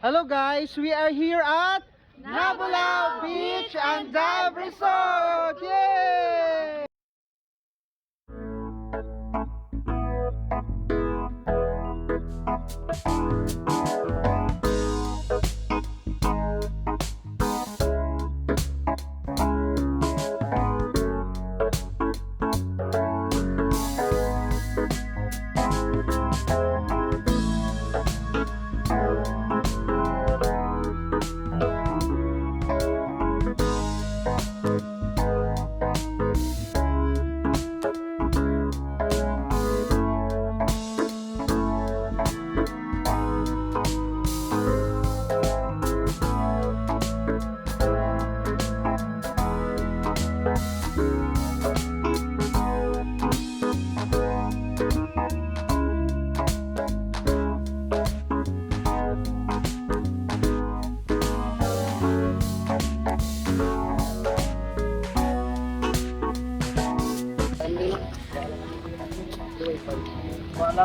Hello guys, we are here at Nabulao Beach and Dive Resort! Yay!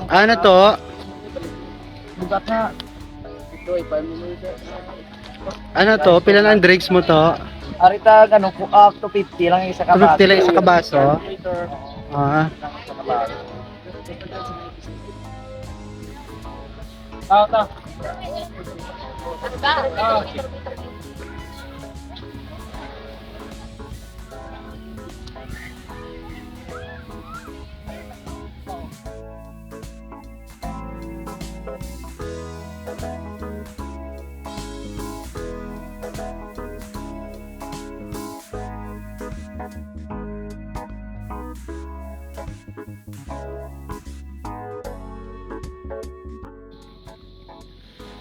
Ano to? Bukat na. Ano to? Pila ang drinks mo to? Arita ganun po up to 50 lang isa ka 50 lang isa kabaso. Ah. Tao ta.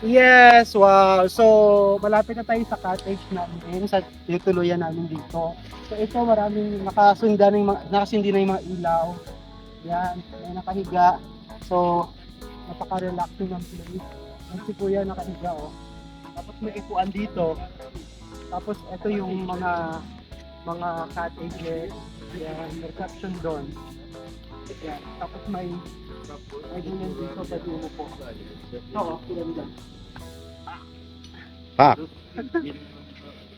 Yes, wow. So, malapit na tayo sa cottage namin, sa tinutuluyan namin dito. So, ito maraming nakasindi na yung mga ilaw. Yan, may nakahiga. So, napaka-relaxing ng place. Yan si Kuya nakahiga, oh. Tapos may ipuan dito. Tapos, ito yung mga cottages. Yan, reception doon. Yan. Tapos may ganyan dito sa dulo po. Ito, oh, ganda. Pak.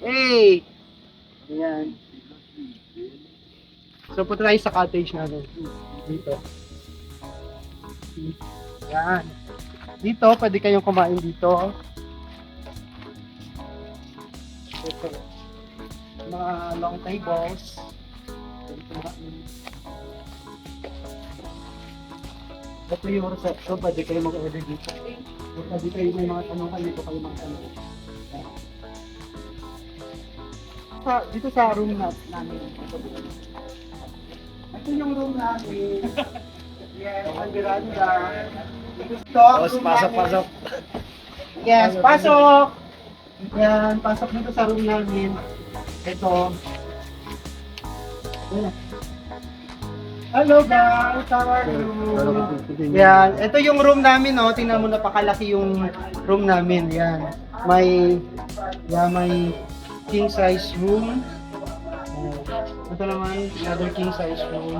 Hey! Ayan. So, punta tayo sa cottage natin. Dito. Ayan. Dito, pwede kayong kumain dito. Ito. Mga long tables. Pwede kumain. Ito yung reception, pwede kayo mag-order dito. Pwede kayo may mga tanong kayo, dito kayo magtanong. Dito sa room namin. Ito yung room namin. Yes, ang veranda. Ito ang room namin. Pasok. Yes, pasok! Yan, pasok dito sa room namin. Ito. Ayan. Hello guys, how are you? Yan, ito yung room namin, no. Tingnan mo, napakalaki yung room namin. Yan. May king size room. Ito naman, another king size room.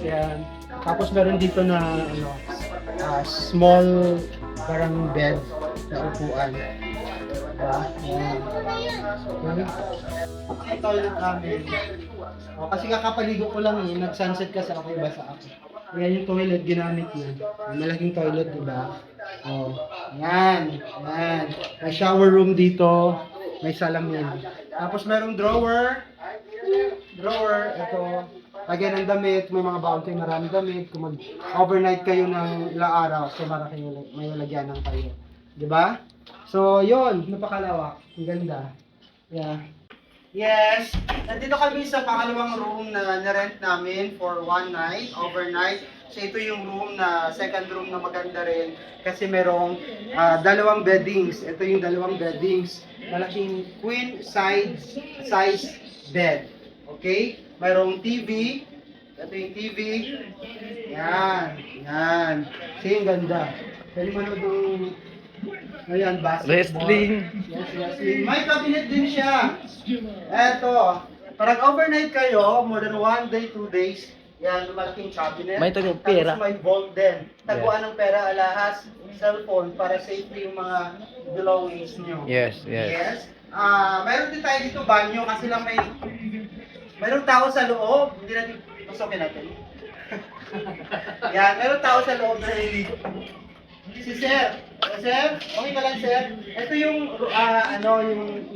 Yan. Tapos meron dito na small parang bed na upuan. Yan. Ang toilet namin. Kasi kakapaligo ko lang nag-sunset kasi ako, basa ako. Yan yung toilet ginamit niya. Malaking toilet, diba? Oh, yan. May shower room dito. May salamin. Tapos merong drawer. Ito. Lagyan ng damit. May mga bounty, maraming damit. Kung mag-overnight kayo ng ilang araw, so may lagyan ng kayo. Diba? So, yun. Napakalawak. Ang ganda. Yeah. Yes, nandito kami sa pangalawang room na na-rent namin for one night, overnight. So ito yung second room na maganda rin kasi merong dalawang beddings. Ito yung dalawang beddings. Malaking queen size bed. Okay? Merong TV. Ito yung TV. Yan. So yung ganda. Pwede manood ng ayan, basketball. Wrestling. Yes, wrestling. May cabinet din siya. Eto. Parang overnight kayo, more than 1 day, 2 days. Yan, malaking cabinet. May tagong pera. Tapos may vault din. Taguan ng pera, alahas, cellphone para safety yung mga belongings nyo. Yes, Yes. Mayroon din tayo dito banyo kasi lang mayroong tao sa loob. Hindi natin pasokin natin. Yan, mayroong tao sa loob na naliligo. Si Sir. Sir, okay ka lang, Sir? Ito yung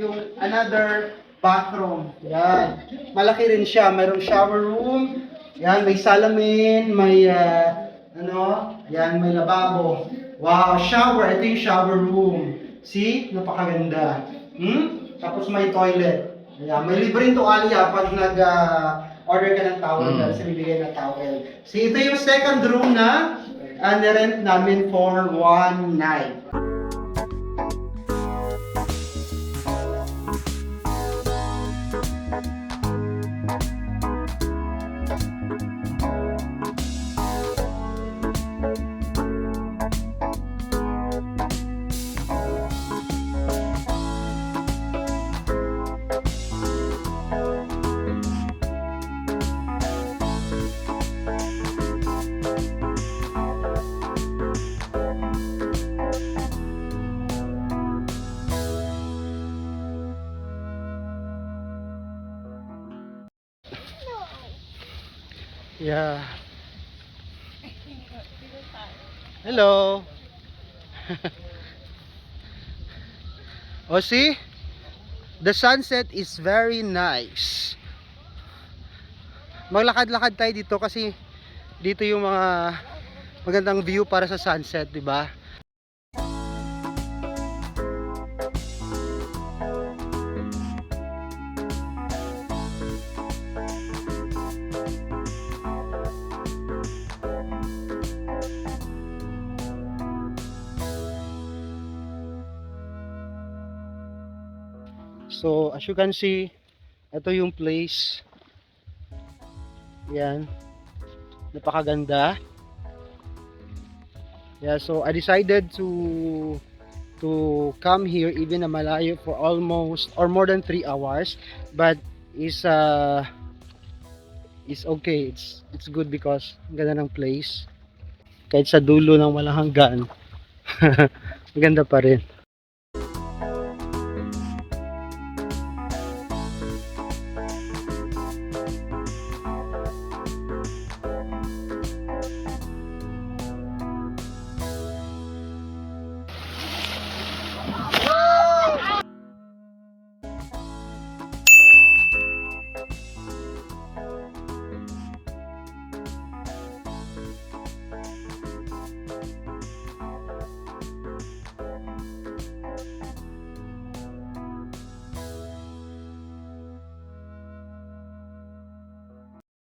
yung another bathroom. Yan. Malaki rin siya. Mayroong shower room. Yan, may salamin, may yan, may lababo. Wow, shower. Ito yung shower room. See? Napakaganda. Tapos may toilet. Ayan, may libreng tuwalya pag order ka ng towel, kasi bibigay na towel. See, ito yung second room na nirent namin for one night. Yeah. Hello. Oh, see? The sunset is very nice. Maglakad-lakad tayo dito kasi dito yung mga magandang view para sa sunset, di ba? So, as you can see, ito yung place. Yan. Napakaganda. Yeah, so I decided to come here even na malayo for almost or more than 3 hours, but is okay. It's good because ang ganda ng place. Kahit sa dulo ng walang hanggan. Maganda pa rin.